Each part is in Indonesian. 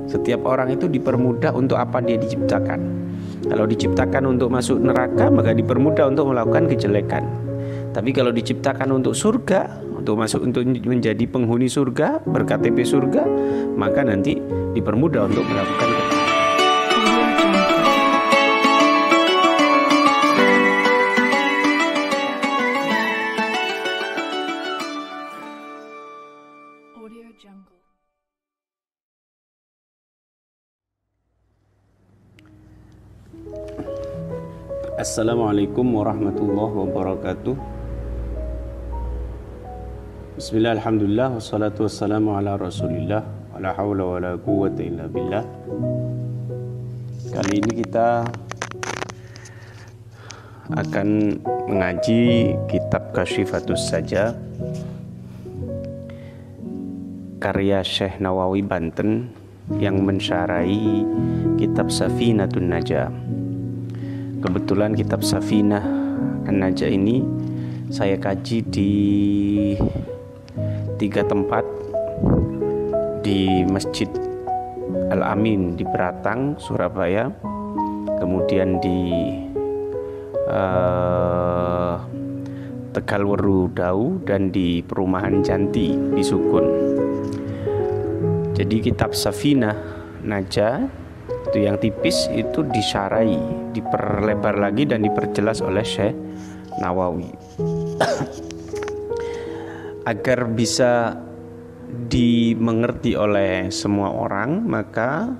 Setiap orang itu dipermudah untuk apa dia diciptakan. Kalau diciptakan untuk masuk neraka, maka dipermudah untuk melakukan kejelekan. Tapi kalau diciptakan untuk surga, untuk menjadi penghuni surga, berKTP surga, maka nanti dipermudah untuk melakukan ketaatan. Assalamualaikum warahmatullahi wabarakatuh. Bismillah, alhamdulillah, wassalatu wassalamu ala rasulillah, wala hawla wala quwwata illa billah. Kali ini kita akan mengaji kitab Kasyifatus Saja karya Syekh Nawawi Banten yang mensyarahi kitab Safinatun Najah. Kebetulan kitab Safinah An-Najah ini saya kaji di 3 tempat, di Masjid Al-Amin di Beratang, Surabaya, kemudian di Tegalweru Dau, dan di Perumahan Janti di Sukun. Jadi kitab Safinah Najah itu yang tipis itu disyarai, diperlebar lagi dan diperjelas oleh Syekh Nawawi agar bisa dimengerti oleh semua orang. Maka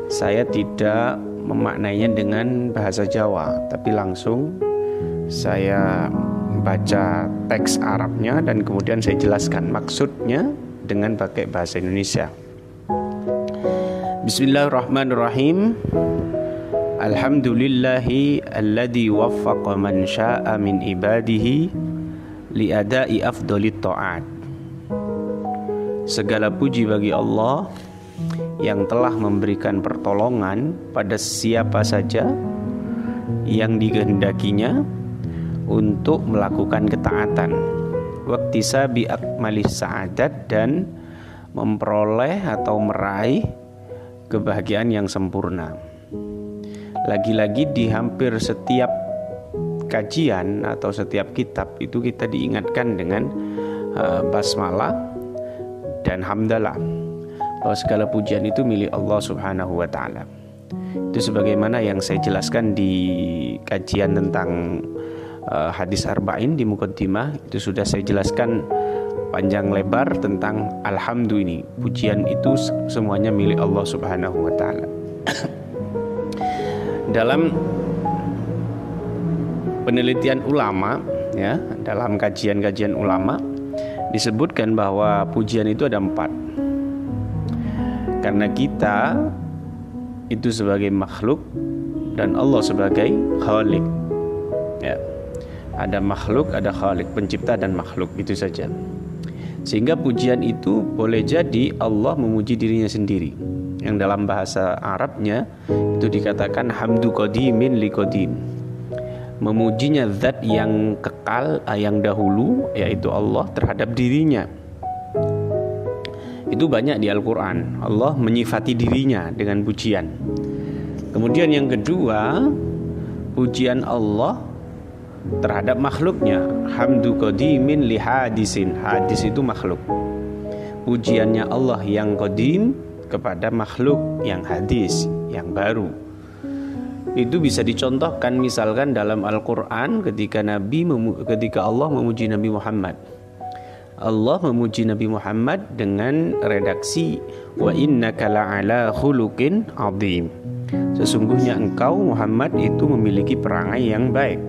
saya tidak memaknainya dengan bahasa Jawa, tapi langsung saya baca teks Arabnya dan kemudian saya jelaskan maksudnya dengan pakai bahasa Indonesia. Bismillahirrahmanirrahim. Alhamdulillahi alladzi waffaqa man syaa min ibadihi li adai afdhalit ta'at. Segala puji bagi Allah yang telah memberikan pertolongan pada siapa saja yang dikehendakinya untuk melakukan ketaatan, waqtisabi akmalis sa'adat, dan memperoleh atau meraih kebahagiaan yang sempurna. Lagi-lagi di hampir setiap kajian atau setiap kitab itu kita diingatkan dengan basmalah dan hamdalah, bahwa segala pujian itu milik Allah Subhanahu wa taala. Itu sebagaimana yang saya jelaskan di kajian tentang hadis arba'in di muqaddimah, itu sudah saya jelaskan panjang lebar tentang alhamdulillah ini. Pujian itu semuanya milik Allah Subhanahu wa taala. Dalam penelitian ulama, ya, dalam kajian-kajian ulama disebutkan bahwa pujian itu ada 4. Karena kita itu sebagai makhluk dan Allah sebagai khalik. Ya. Ada makhluk, ada khalik, pencipta dan makhluk, itu saja. Sehingga pujian itu boleh jadi Allah memuji dirinya sendiri, yang dalam bahasa Arabnya itu dikatakan hamdu qadimin li qadim, memujinya zat yang kekal, yang dahulu, yaitu Allah terhadap dirinya. Itu banyak di Al-Quran, Allah menyifati dirinya dengan pujian. Kemudian yang kedua, pujian Allah terhadap makhluknya, hamdu qadimin li hadisin. Hadis itu makhluk. Pujiannya Allah yang qadim kepada makhluk yang hadis, yang baru. Itu bisa dicontohkan misalkan dalam Al-Quran ketika Allah memuji Nabi Muhammad. Allah memuji Nabi Muhammad dengan redaksi wa innaka la'ala khuluqin adzim. Sesungguhnya engkau Muhammad itu memiliki perangai yang baik,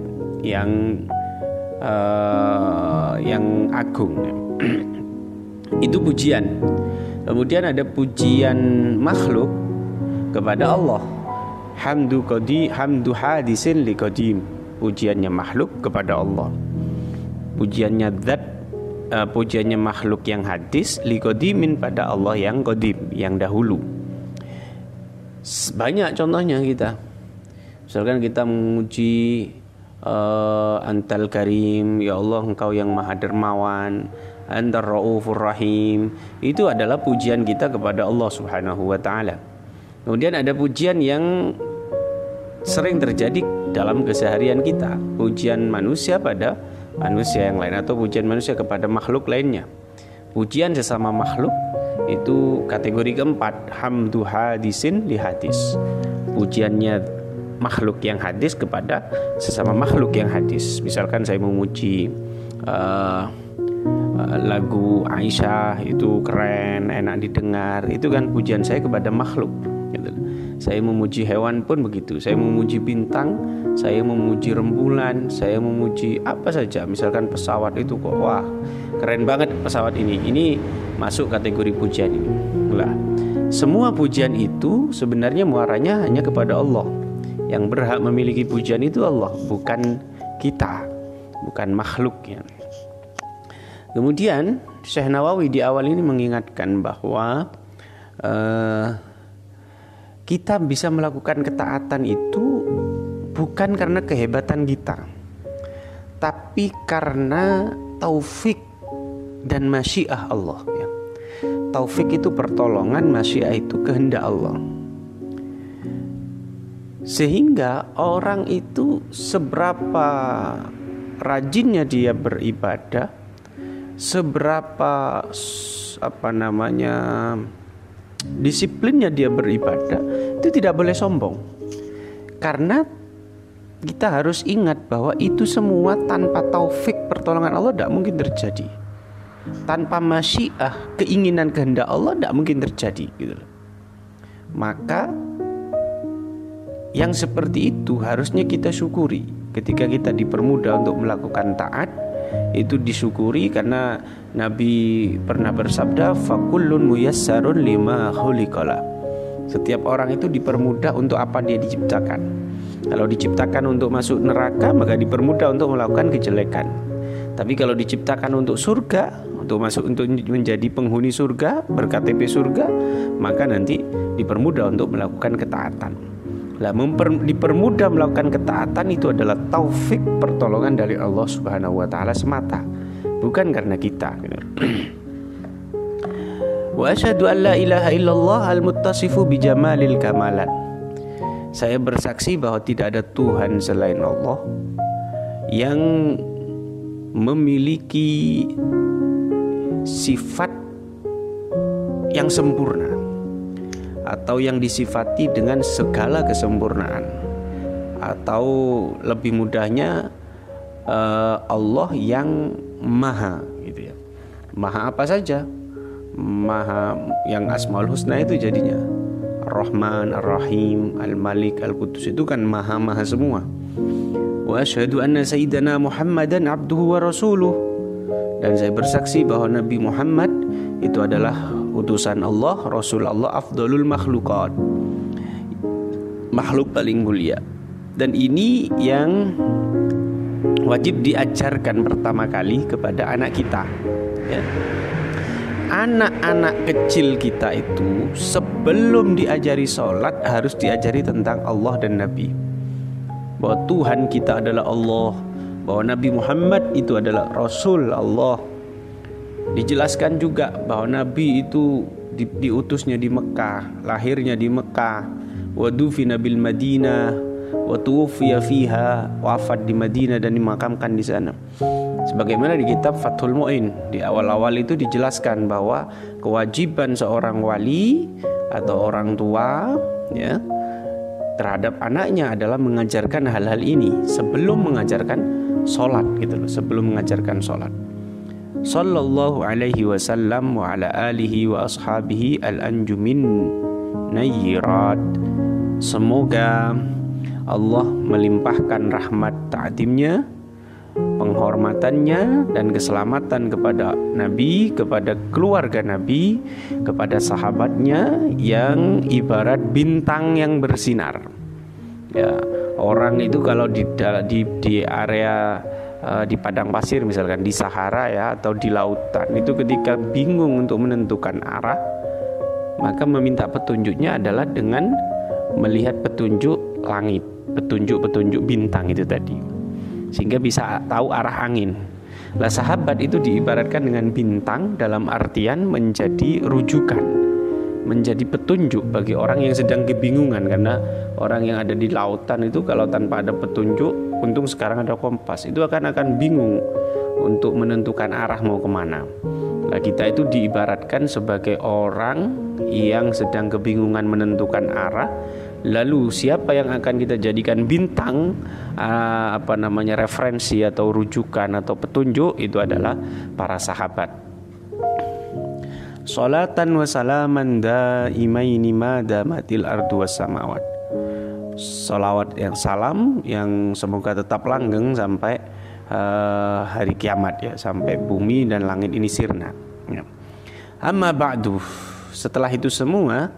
yang agung. Itu pujian. Kemudian ada pujian makhluk kepada Allah, hamdu hadisin li qadim. Pujiannya makhluk kepada Allah, pujiannya zat, pujiannya makhluk yang hadis li qadimin pada Allah yang qadim, yang dahulu. Banyak contohnya kita. Misalkan kita memuji Antal Karim, ya Allah engkau yang maha dermawan, antar raufur rahim. Itu adalah pujian kita kepada Allah Subhanahu wa taala. Kemudian ada pujian yang sering terjadi dalam keseharian kita, pujian manusia pada manusia yang lain atau pujian manusia kepada makhluk lainnya. Pujian sesama makhluk itu kategori keempat, hamdu hadisin li hadis. Pujiannya makhluk yang hadis kepada sesama makhluk yang hadis. Misalkan saya memuji lagu Aisyah itu keren, enak didengar, itu kan pujian saya kepada makhluk gitu. Saya memuji hewan pun begitu. Saya memuji bintang, saya memuji rembulan, saya memuji apa saja. Misalkan pesawat itu kok, wah keren banget pesawat ini. Ini masuk kategori pujian ini. Lah, semua pujian itu sebenarnya muaranya hanya kepada Allah. Yang berhak memiliki pujian itu Allah, bukan kita, bukan makhluknya. Kemudian Syekh Nawawi di awal ini mengingatkan bahwa kita bisa melakukan ketaatan itu bukan karena kehebatan kita, tapi karena taufik dan masyiah Allah ya. Taufik itu pertolongan, masyiah itu kehendak Allah. Sehingga orang itu seberapa rajinnya dia beribadah, seberapa disiplinnya dia beribadah, itu tidak boleh sombong. Karena kita harus ingat bahwa itu semua tanpa taufik pertolongan Allah tidak mungkin terjadi. Tanpa masyiah, keinginan kehendak Allah tidak mungkin terjadi gitu. Maka yang seperti itu harusnya kita syukuri. Ketika kita dipermudah untuk melakukan taat, itu disyukuri karena Nabi pernah bersabda, fakullun muyassarun lima khuliqala. Setiap orang itu dipermudah untuk apa dia diciptakan. Kalau diciptakan untuk masuk neraka, maka dipermudah untuk melakukan kejelekan. Tapi kalau diciptakan untuk surga, untuk menjadi penghuni surga, berKTP surga, maka nanti dipermudah untuk melakukan ketaatan. Lah, dipermudah melakukan ketaatan itu adalah taufik pertolongan dari Allah Subhanahu wa taala semata, bukan karena kita. Wa asyhadu an la ilaha illallah al-muttasifu bi jamalil kamalat. Saya bersaksi bahwa tidak ada Tuhan selain Allah yang memiliki sifat yang sempurna atau yang disifati dengan segala kesempurnaan, atau lebih mudahnya Allah yang maha gitu ya. Maha apa saja? Maha yang Asmaul Husna itu jadinya Ar-Rahman, Ar-Rahim, Al-Malik, Al-Qudus, itu kan maha-maha semua. Wa asyhadu anna sayyidana Muhammadan abduhu wa rasuluh. Dan saya bersaksi bahwa Nabi Muhammad itu adalah utusan Allah, Rasul Allah, afdalul makhlukat, makhluk paling mulia. Dan ini yang wajib diajarkan pertama kali kepada anak kita ya. Anak-anak kecil kita itu sebelum diajari sholat harus diajari tentang Allah dan Nabi, bahwa Tuhan kita adalah Allah, bahwa Nabi Muhammad itu adalah Rasul Allah. Dijelaskan juga bahwa Nabi itu diutusnya di Mekah, lahirnya di Mekah, wa dufina bil Madinah, wa tuwfiya fiha, wafat di Madinah dan dimakamkan di sana. Sebagaimana di kitab Fathul Mu'in, di awal-awal itu dijelaskan bahwa kewajiban seorang wali atau orang tua ya terhadap anaknya adalah mengajarkan hal-hal ini sebelum mengajarkan sholat gitu loh, sebelum mengajarkan sholat. Sallallahu alaihi wasallam wa ala alihi wa ashabihi al-anjumin nayyirat. Semoga Allah melimpahkan rahmat ta'zimnya, penghormatannya dan keselamatan kepada Nabi, kepada keluarga Nabi, kepada sahabatnya yang ibarat bintang yang bersinar. Ya, orang itu kalau di area di padang pasir misalkan, di Sahara ya, atau di lautan itu ketika bingung untuk menentukan arah, maka meminta petunjuknya adalah dengan melihat petunjuk langit, petunjuk bintang itu tadi, sehingga bisa tahu arah angin. Lah sahabat itu diibaratkan dengan bintang dalam artian menjadi rujukan, menjadi petunjuk bagi orang yang sedang kebingungan. Karena orang yang ada di lautan itu kalau tanpa ada petunjuk, untung sekarang ada kompas, itu akan bingung untuk menentukan arah mau kemana. Nah, kita itu diibaratkan sebagai orang yang sedang kebingungan menentukan arah. Lalu siapa yang akan kita jadikan bintang, referensi atau rujukan atau petunjuk, itu adalah para sahabat. Salatan wa salaman daimaini ma damatil ardu was samawat. Salawat yang salam yang semoga tetap langgeng sampai hari kiamat, ya, sampai bumi dan langit ini sirna, ya. Amma ba'du, setelah itu semua,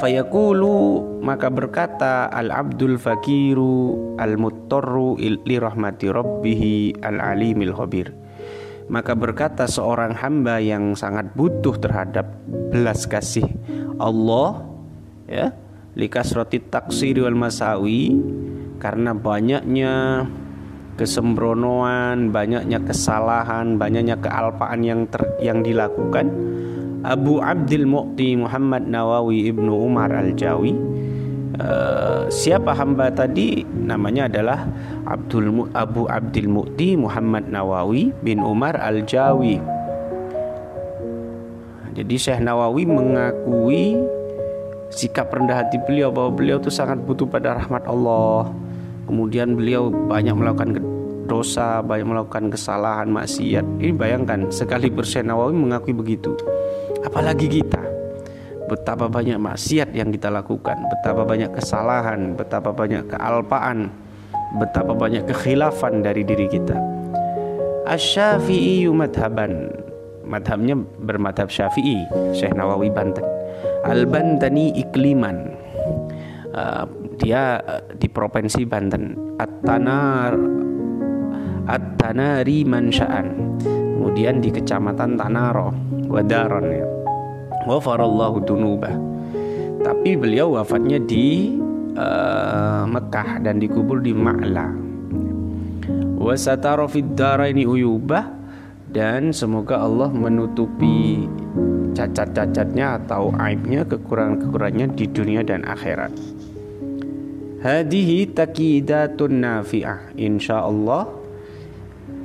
fayaqulu, maka berkata al-abdul fakiru al-muttarru li rahmati rabbih al-alimil khabir. Maka berkata seorang hamba yang sangat butuh terhadap belas kasih Allah, ya, likasrati taksiri wal masawi, karena banyaknya kesembronoan, banyaknya kesalahan, banyaknya kealpaan yang dilakukan. Abu Abdil Mu'ti Muhammad Nawawi Ibnu Umar Al-Jawi. Siapa hamba tadi? Namanya adalah Abu Abdil Mu'ti Muhammad Nawawi bin Umar Al-Jawi. Jadi Syekh Nawawi mengakui sikap rendah hati beliau, bahwa beliau itu sangat butuh pada rahmat Allah. Kemudian beliau banyak melakukan dosa, banyak melakukan kesalahan, maksiat. Ini bayangkan, sekali Syekh Nawawi mengakui begitu, apalagi kita. Betapa banyak maksiat yang kita lakukan, betapa banyak kesalahan, betapa banyak kealpaan, betapa banyak kekhilafan dari diri kita. Asy-Syafi'i madhaban, madhabnya bermadhab Syafi'i, Syekh Nawawi Banten. Al-Bantani ikliman, dia di provinsi Banten. At-Tanari mansya'an, kemudian di kecamatan Tanaro Wadaron, ya. Wafarallahu dunubah, tapi beliau wafatnya di Mekah dan dikubur di Ma'la. Wasatara fid daraini uyubah, dan semoga Allah menutupi cacat-cacatnya atau aibnya, kekurangan-kekurangannya di dunia dan akhirat. Hadihi taqidatun nafi'ah insyaallah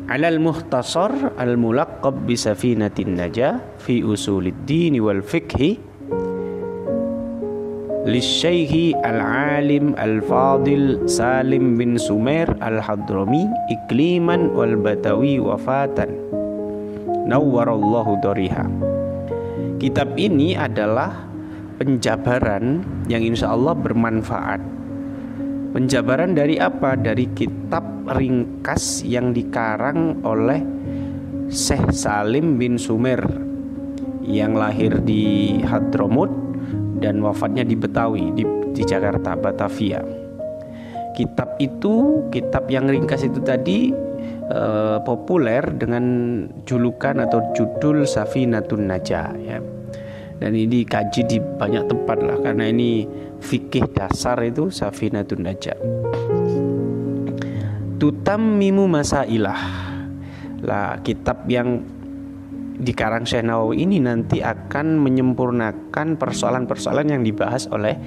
alal muhtasar al-mulaqqab bi safinatin najah fi usuliddin wal fiqhi lisyaikhi al-alim al-fadil Salim bin Sumair al-Hadrami ikliman wal batawi wafatan nawwarallahu dariha. Kitab ini adalah penjabaran yang insya Allah bermanfaat. Penjabaran dari apa? Dari kitab ringkas yang dikarang oleh Syekh Salim bin Sumair yang lahir di Hadramut dan wafatnya di Betawi, di Jakarta, Batavia. Kitab itu, kitab yang ringkas itu tadi populer dengan julukan atau judul Safinatun Najah, ya. Dan ini dikaji di banyak tempat lah, karena ini fikih dasar itu Safinatun Najah. Tutammimu masailah, lah kitab yang dikarang Syekh Nawawi ini nanti akan menyempurnakan persoalan-persoalan yang dibahas oleh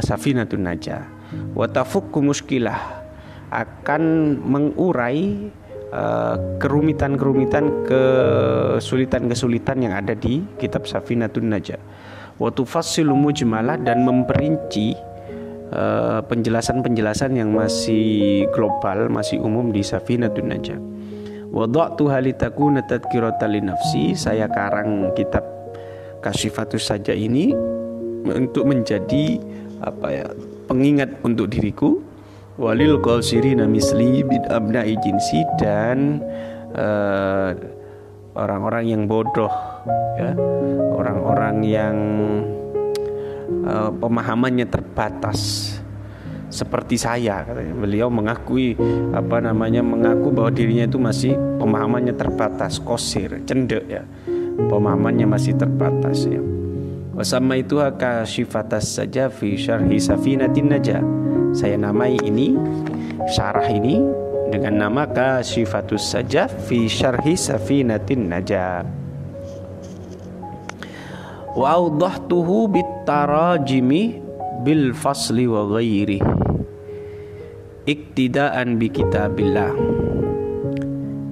Safinatun Najah. Wa tafukku muskilah, akan mengurai kerumitan-kerumitan, kesulitan-kesulitan yang ada di kitab Safinatun Najah. Wa tufassilu mujmalah, dan memperinci penjelasan-penjelasan yang masih global, masih umum di Safinatun Najah. Wada'tuha litakuna tadhkiratan li nafsi, saya karang kitab Kasyifatus Sajah ini untuk menjadi pengingat untuk diriku. Walil qasirina misli bid abna'i jinsi, dan orang-orang yang bodoh, ya, orang-orang yang pemahamannya terbatas seperti saya, katanya. Beliau mengakui mengaku bahwa dirinya itu masih pemahamannya terbatas, qasir, cendek, ya, pemahamannya masih terbatas, ya. Wasama itu Kasyifatas Sajah fi syarhi Safinatin Najah. Saya namai ini, syarah ini dengan nama Kasyifatus Sajaf fi Syarhi Safinatin Najah. Wa awdahtuhu bitarajimi bil fasli wa ghairi iktidaan bi kitabillah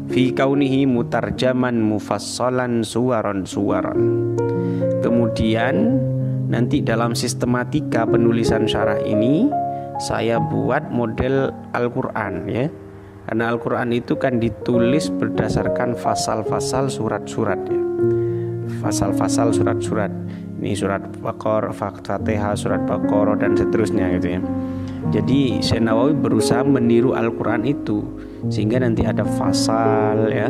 fi kaunihi mutarjaman mufassalan suwaran. Kemudian nanti dalam sistematika penulisan syarah ini saya buat model Al-Qur'an ya. Karena Al-Qur'an itu kan ditulis berdasarkan fasal-fasal surat-surat ya. Fasal-fasal surat-surat. Ini surat Baqarah, Fatihah, surat Baqarah dan seterusnya gitu ya. Jadi Syekh Nawawi berusaha meniru Al-Qur'an itu sehingga nanti ada fasal ya.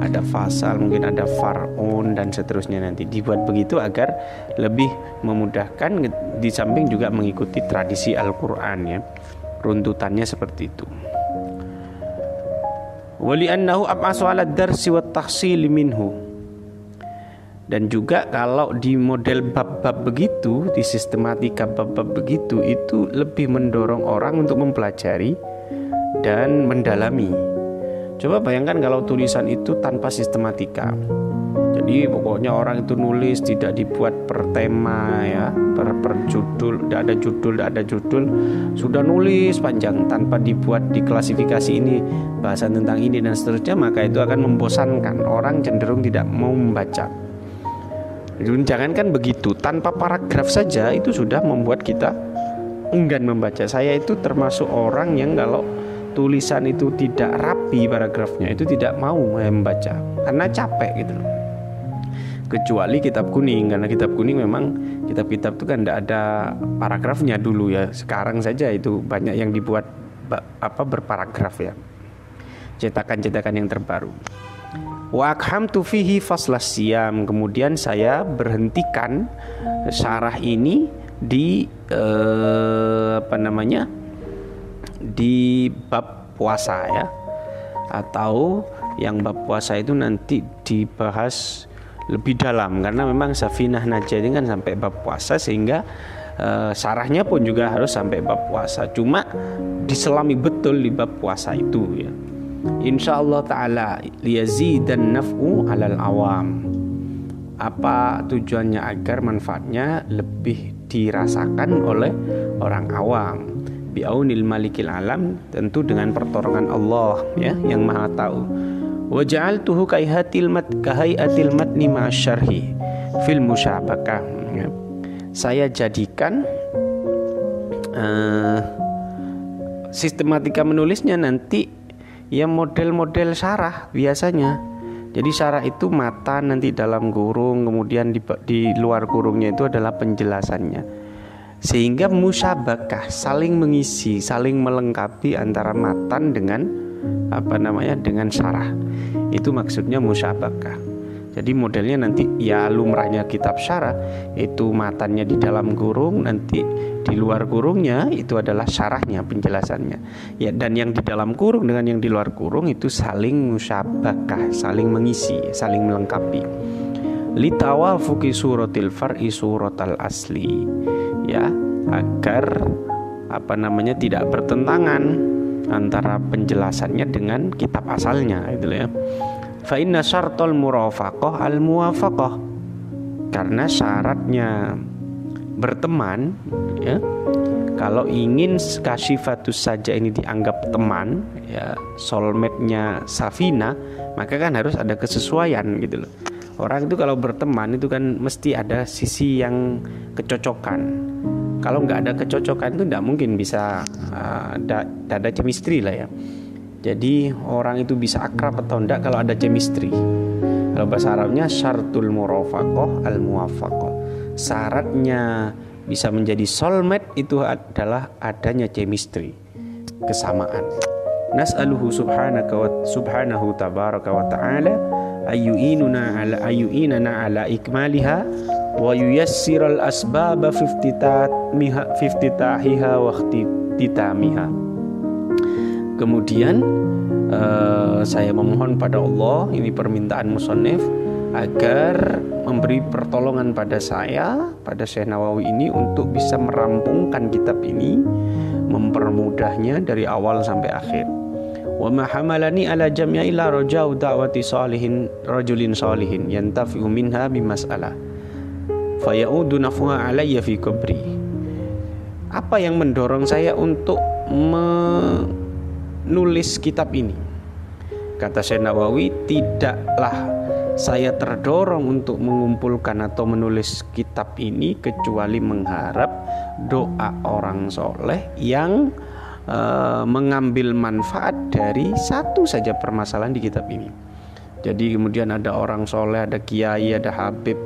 Ada fasal, mungkin ada far'un dan seterusnya, nanti dibuat begitu agar lebih memudahkan, di samping juga mengikuti tradisi Al-Qur'an ya. Runtutannya seperti itu. Wali'annahu ab'asu 'ala ad-darsi wat tahsil minhu. Dan juga kalau di model bab-bab begitu, di sistematika bab-bab begitu, itu lebih mendorong orang untuk mempelajari dan mendalami. Coba bayangkan kalau tulisan itu tanpa sistematika. Jadi pokoknya orang itu nulis tidak dibuat per tema ya, per judul, tidak ada judul, sudah nulis panjang tanpa dibuat diklasifikasi ini bahasan tentang ini dan seterusnya, maka itu akan membosankan, orang cenderung tidak mau membaca. Jangankan begitu, tanpa paragraf saja itu sudah membuat kita enggan membaca. Saya itu termasuk orang yang kalau tulisan itu tidak rapi paragrafnya itu tidak mau membaca karena capek gitu loh. Kecuali kitab kuning, karena kitab kuning memang kitab-kitab itu kan tidak ada paragrafnya dulu ya. Sekarang saja itu banyak yang dibuat berparagraf ya, cetakan-cetakan yang terbaru. Wa akhamtu fihi faslas siyam. Kemudian saya berhentikan syarah ini di di bab puasa ya, atau yang bab puasa itu nanti dibahas lebih dalam karena memang Safinah Najah ini kan sampai bab puasa, sehingga syarahnya pun juga harus sampai bab puasa, cuma diselami betul di bab puasa itu ya. Insyaallah ta'ala liyazidan naf'u 'alal awam. Apa tujuannya? Agar manfaatnya lebih dirasakan oleh orang awam. Bi'aunil malikil alam, tentu dengan pertolongan Allah ya yang maha tahu. Wa ja'altuhu kaihatil matni ma'asyarhi fil musyabakah ya. Saya jadikan sistematika menulisnya nanti ya model-model syarah biasanya. Jadi syarah itu mata nanti dalam kurung, kemudian di luar kurungnya itu adalah penjelasannya. Sehingga musyabakah, saling mengisi, saling melengkapi antara matan dengan dengan syarah. Itu maksudnya musyabakah. Jadi modelnya nanti ya lumrahnya kitab syarah itu matannya di dalam kurung, nanti di luar kurungnya itu adalah syarahnya, penjelasannya. Ya, dan yang di dalam kurung dengan yang di luar kurung itu saling musyabakah, saling mengisi, saling melengkapi. Litawafuqi suratil far'i suratal asli. Ya, agar tidak bertentangan antara penjelasannya dengan kitab asalnya gitu ya. Fa inna syartul murafaqah al muwafaqah. Karena syaratnya berteman ya. Kalau ingin Kasyifatus Sajah ini dianggap teman ya, soulmate-nya Safina, maka kan harus ada kesesuaian gitu loh. Orang itu kalau berteman itu kan mesti ada sisi yang kecocokan. Kalau nggak ada kecocokan itu nggak mungkin bisa ada chemistry lah ya. Jadi orang itu bisa akrab atau enggak kalau ada chemistry. Kalau bahasa Arabnya syartul murafaqah al muwafaqah. Syaratnya bisa menjadi soulmate itu adalah adanya chemistry, kesamaan. Nas'aluhu subhanahu tabaraka wa ta'ala ayyu'inana ala ikmaliha wa yuyassiral asbaba fiftitahiha wa ikhtitamiha. Kemudian saya memohon pada Allah, ini permintaan musannif, agar memberi pertolongan pada saya, pada Syekh Nawawi ini untuk bisa merampungkan kitab ini, mempermudahnya dari awal sampai akhir. wa ma hamalani ala jam'a illa raja'u da'wati salihin rajulin salihin yantafi'u minha bimas'alah fayaudu naf'uha alayya fi qabri. Apa yang mendorong saya untuk menulis kitab ini? Kata Syekh Nawawi, tidaklah saya terdorong untuk mengumpulkan atau menulis kitab ini kecuali mengharap doa orang soleh yang mengambil manfaat dari satu saja permasalahan di kitab ini. Jadi kemudian ada orang soleh, ada kiai, ada habib,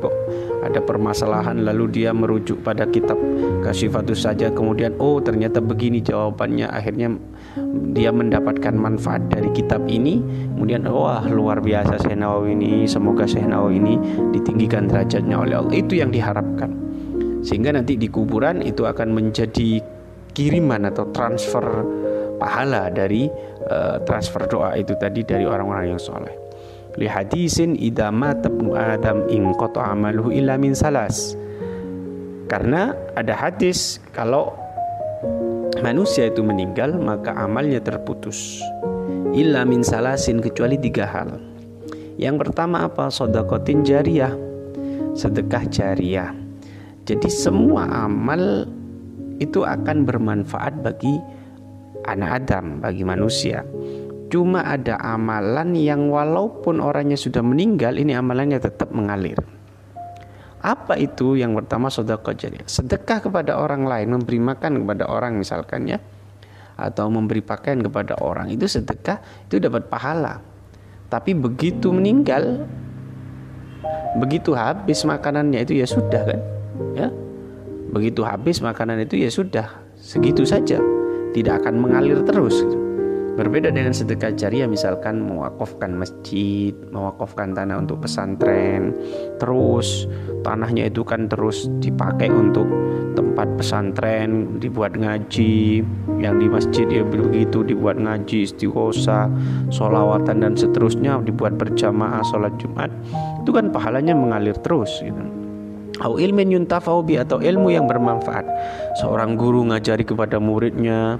ada permasalahan, lalu dia merujuk pada kitab Kasyifatus saja, kemudian oh ternyata begini jawabannya, akhirnya dia mendapatkan manfaat dari kitab ini, kemudian wah luar biasa Syekh Nawawi ini, semoga Syekh Nawawi ini ditinggikan derajatnya oleh Allah. Itu yang diharapkan, sehingga nanti di kuburan itu akan menjadi kiriman atau transfer pahala dari transfer doa itu tadi dari orang-orang yang soleh. Li hadisin idza mata ibnu adam in qata amaluhu illa min salas. Karena ada hadis kalau manusia itu meninggal maka amalnya terputus illa min salasin, kecuali 3 hal. Yang pertama apa? Shadaqatin jariyah, sedekah jariyah. Jadi semua amal itu akan bermanfaat bagi anak Adam, bagi manusia. Cuma ada amalan yang walaupun orangnya sudah meninggal, ini amalannya tetap mengalir. Apa itu? Yang pertama sedekah jariyah, sedekah kepada orang lain, memberi makan kepada orang misalkan ya, atau memberi pakaian kepada orang, itu sedekah, itu dapat pahala. Tapi begitu meninggal, begitu habis makanannya itu ya sudah kan, ya. Begitu habis makanan itu ya sudah, segitu saja, tidak akan mengalir terus gitu. Berbeda dengan sedekah jariyah, misalkan mewakafkan masjid, mewakafkan tanah untuk pesantren, terus tanahnya itu kan terus dipakai untuk tempat pesantren, dibuat ngaji, yang di masjid ya begitu, dibuat ngaji, istighosah, sholawatan dan seterusnya, dibuat berjamaah sholat Jumat, itu kan pahalanya mengalir terus gitu. Au ilmin yuntafa'u bi, atau ilmu yang bermanfaat. Seorang guru ngajari kepada muridnya,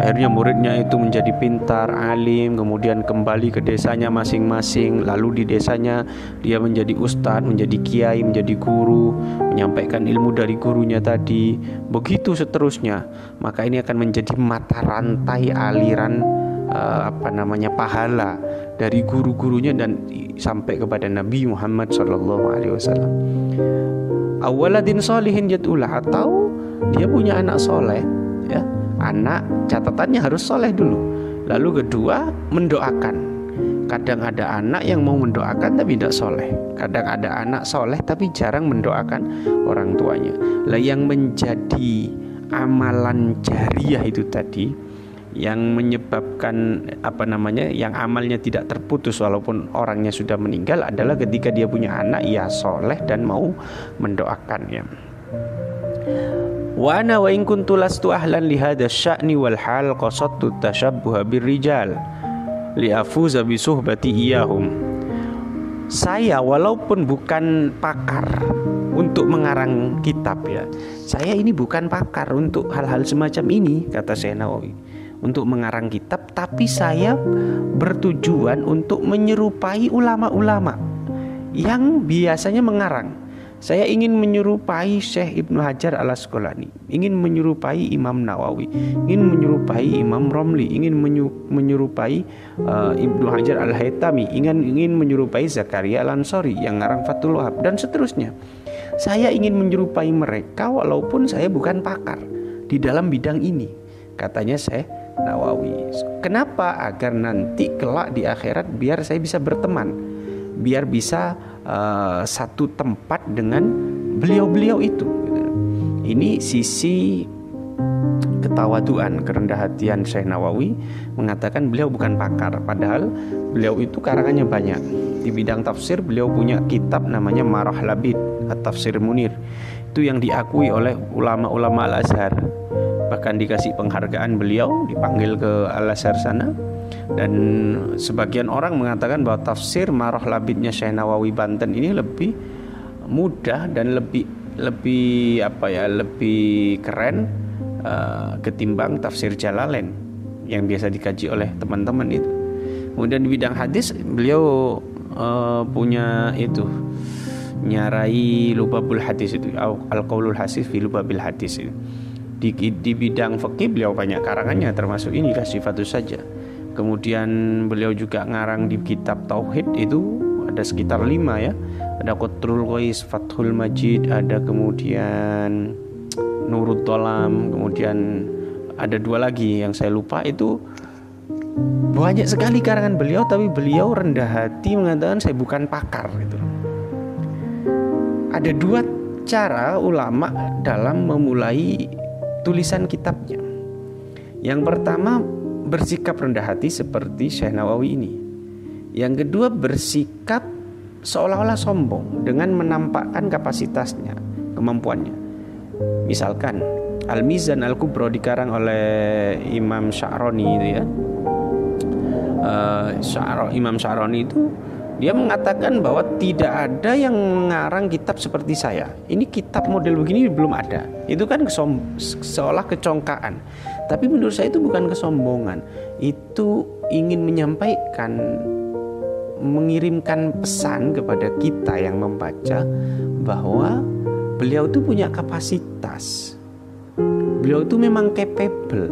akhirnya muridnya itu menjadi pintar, alim, kemudian kembali ke desanya masing-masing, lalu di desanya dia menjadi ustadz, menjadi kiai, menjadi guru, menyampaikan ilmu dari gurunya tadi. Begitu seterusnya, maka ini akan menjadi mata rantai aliran pahala dari guru-gurunya dan sampai kepada Nabi Muhammad SAW. Awaladin solihin yad'ulah, atau dia punya anak soleh ya, anak catatannya harus soleh dulu, lalu kedua mendoakan. Kadang ada anak yang mau mendoakan tapi tidak soleh, kadang ada anak soleh tapi jarang mendoakan orang tuanya. Lah yang menjadi amalan jariyah itu tadi, yang menyebabkan yang amalnya tidak terputus walaupun orangnya sudah meninggal, adalah ketika dia punya anak ya soleh dan mau mendoakannya. Wa ana wa in kuntu lastu ahlan li hadha sya'ni wal hal qasadtu tashabbuha birrijal li afuza bi suhbati iyahum. Saya walaupun bukan pakar untuk mengarang kitab ya, saya ini bukan pakar untuk hal-hal semacam ini, kata Syekh Nawawi, untuk mengarang kitab, tapi saya bertujuan untuk menyerupai ulama-ulama yang biasanya mengarang. Saya ingin menyerupai Syekh Ibnu Hajar al-Asqalani, ingin menyerupai Imam Nawawi, ingin menyerupai Imam Romli, ingin menyerupai Ibnu Hajar al-Haytami, ingin menyerupai Zakaria al-Ansari yang ngarang Fathul Wahab dan seterusnya. Saya ingin menyerupai mereka walaupun saya bukan pakar di dalam bidang ini, katanya Syekh Nawawi. Kenapa? Agar nanti kelak di akhirat biar saya bisa berteman, biar bisa satu tempat dengan beliau-beliau itu. Ini sisi ketawaduan, kerendah hatian Syekh Nawawi, mengatakan beliau bukan pakar, padahal beliau itu karangannya banyak. Di bidang tafsir beliau punya kitab namanya Marah Labid At-Tafsir Munir, itu yang diakui oleh ulama-ulama Al-Azhar. Bahkan dikasih penghargaan, beliau dipanggil ke Al-Azhar sana. Dan sebagian orang mengatakan bahwa tafsir Marah Labidnya Syekh Nawawi Banten ini lebih mudah dan lebih keren ketimbang tafsir Jalalain. yang biasa dikaji oleh teman-teman itu. Kemudian di bidang hadis beliau punya itu nyarai lubabul hadis itu, al-qaulul hasif fi lubabil hadis itu. Di bidang fikih beliau banyak karangannya, termasuk ini Sifatus Saja. Kemudian beliau juga ngarang di kitab tauhid itu ada sekitar 5 ya. Ada Qatrul Qais, Fathul Majid, ada kemudian Nurul Tolam, kemudian ada 2 lagi yang saya lupa itu. Banyak sekali karangan beliau, tapi beliau rendah hati mengatakan saya bukan pakar gitu. Ada 2 cara ulama dalam memulai tulisan kitabnya. Yang pertama bersikap rendah hati seperti Syekh Nawawi ini. Yang kedua bersikap seolah-olah sombong dengan menampakkan kapasitasnya, kemampuannya. Misalkan Al-Mizan Al-Kubra dikarang oleh Imam Sya'rani itu ya. Imam Sya'rani itu dia mengatakan bahwa tidak ada yang mengarang kitab seperti saya. Ini kitab model begini belum ada. Itu kan seolah kecongkaan. Tapi menurut saya itu bukan kesombongan. Itu ingin menyampaikan, mengirimkan pesan kepada kita yang membaca bahwa beliau itu punya kapasitas. Beliau itu memang capable,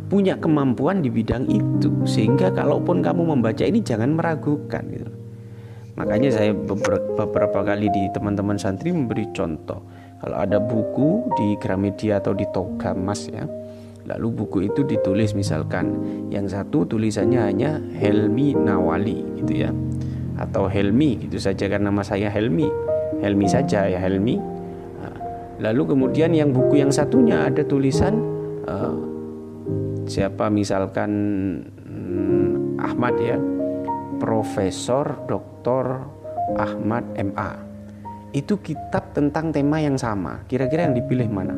punya kemampuan di bidang itu, sehingga kalaupun kamu membaca ini jangan meragukan gitu. Makanya saya beberapa kali di teman-teman santri memberi contoh. Kalau ada buku di Gramedia atau di Toga Mas ya, lalu buku itu ditulis misalkan yang satu tulisannya hanya Helmi Nawali gitu ya, atau Helmi gitu saja karena nama saya Helmi saja ya Helmi. Lalu kemudian yang buku yang satunya ada tulisan siapa misalkan Ahmad ya, Profesor Dr. Ahmad MA. Itu kitab tentang tema yang sama. Kira-kira yang dipilih mana?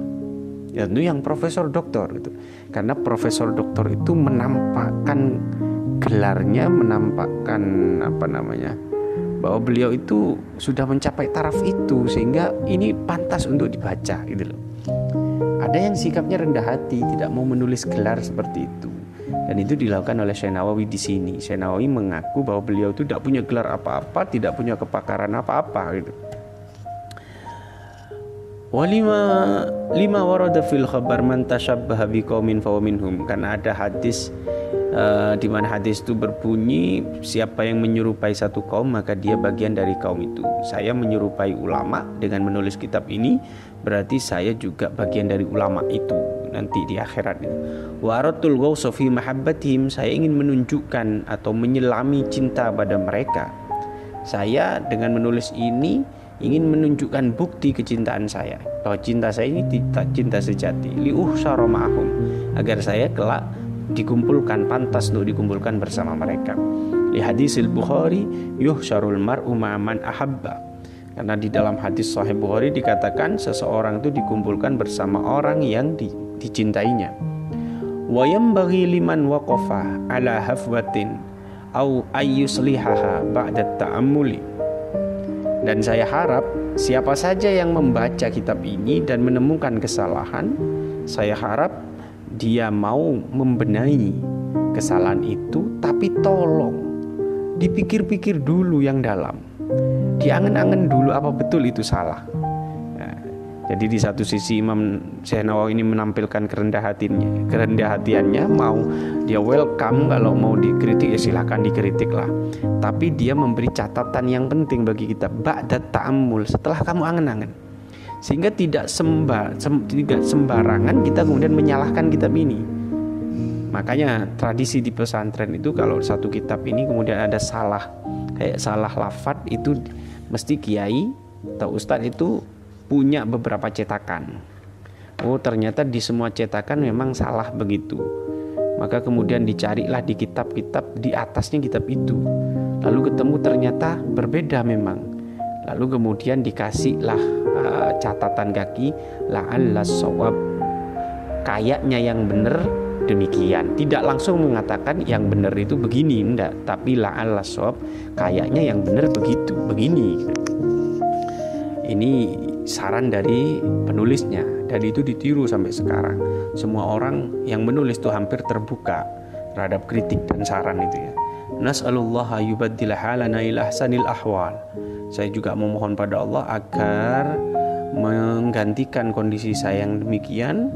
Ya tentu yang Profesor Doktor gitu. Karena Profesor Doktor itu menampakkan gelarnya, menampakkan bahwa beliau itu sudah mencapai taraf itu, sehingga ini pantas untuk dibaca gitu loh. Ada yang sikapnya rendah hati, tidak mau menulis gelar seperti itu. Dan itu dilakukan oleh Syekh Nawawi di sini. Syekh Nawawi mengaku bahwa beliau itu tidak punya gelar apa-apa, tidak punya kepakaran apa-apa gitu. Lima warada fil khabar man tashabbaha biqaumin fahuwa minhum. Karena ada hadis di mana hadis itu berbunyi siapa yang menyerupai satu kaum maka dia bagian dari kaum itu. Saya menyerupai ulama dengan menulis kitab ini, berarti saya juga bagian dari ulama itu nanti di akhirat. Wa aratul ghawsa fi mahabbatihim, saya ingin menunjukkan atau menyelami cinta pada mereka. Saya dengan menulis ini ingin menunjukkan bukti kecintaan saya, bahwa cinta saya ini tidak cinta sejati. Liuhsyara ma'ahum, agar saya kelak dikumpulkan, pantas untuk dikumpulkan bersama mereka. Li hadisil Bukhari yuhsyarul mar'u ma'aman ahabba. Karena di dalam hadis Sahih Bukhari dikatakan seseorang itu dikumpulkan bersama orang yang dicintainya. Wa yambaghi liman waqafa ala hafwatin au ayyuslihaha ba'da ta'ammuli. Dan saya harap siapa saja yang membaca kitab ini dan menemukan kesalahan, saya harap dia mau membenahi kesalahan itu, tapi tolong dipikir-pikir dulu yang dalam, diangen-angen dulu apa betul itu salah. Nah, jadi di satu sisi Imam Syekh Nawawi ini menampilkan kerendah hatiannya, mau dia welcome, kalau mau dikritik ya silahkan dikritik lah. Tapi dia memberi catatan yang penting bagi kita, ba'da ta'ammul, setelah kamu angen-angen. Sehingga tidak sembarangan kita kemudian menyalahkan kitab ini. Makanya tradisi di pesantren itu kalau satu kitab ini kemudian ada salah, kayak salah lafadz, itu mesti kiai atau ustadz itu punya beberapa cetakan. Oh ternyata di semua cetakan memang salah begitu. Maka kemudian dicarilah di kitab-kitab di atasnya kitab itu, lalu ketemu ternyata berbeda memang. Lalu kemudian dikasihlah catatan kaki la'alla shawab, kayaknya yang benar demikian. Tidak langsung mengatakan yang benar itu begini, enggak, tapi la'alla shawab, kayaknya yang benar begini. Ini saran dari penulisnya. Dan itu ditiru sampai sekarang. Semua orang yang menulis itu hampir terbuka terhadap kritik dan saran itu ya. Nas'alullah yubaddil halana ila ahsanil ahwal. Saya juga memohon pada Allah agar menggantikan kondisi saya yang demikian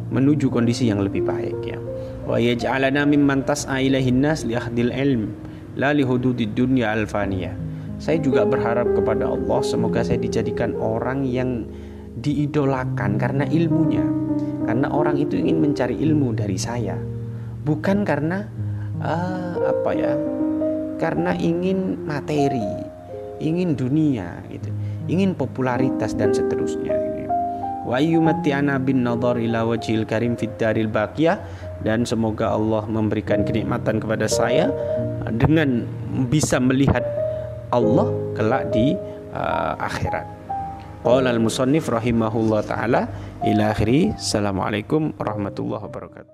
menuju kondisi yang lebih baik ya. Wa yaj'alana mimman tas'a ilaihin nas li akhdil ilm la li hududid dunya alfaniyah. Saya juga berharap kepada Allah semoga saya dijadikan orang yang diidolakan karena ilmunya. Karena orang itu ingin mencari ilmu dari saya, bukan karena karena ingin materi, ingin dunia gitu, ingin popularitas dan seterusnya gitu. Wa yumatti'ana bin nadhar ila wajhil karim fid daril baqiyah, dan semoga Allah memberikan kenikmatan kepada saya dengan bisa melihat Allah kelak di akhirat. Qala al-musannif rahimahullah taala ila akhiri. Assalamualaikum warahmatullahi wabarakatuh.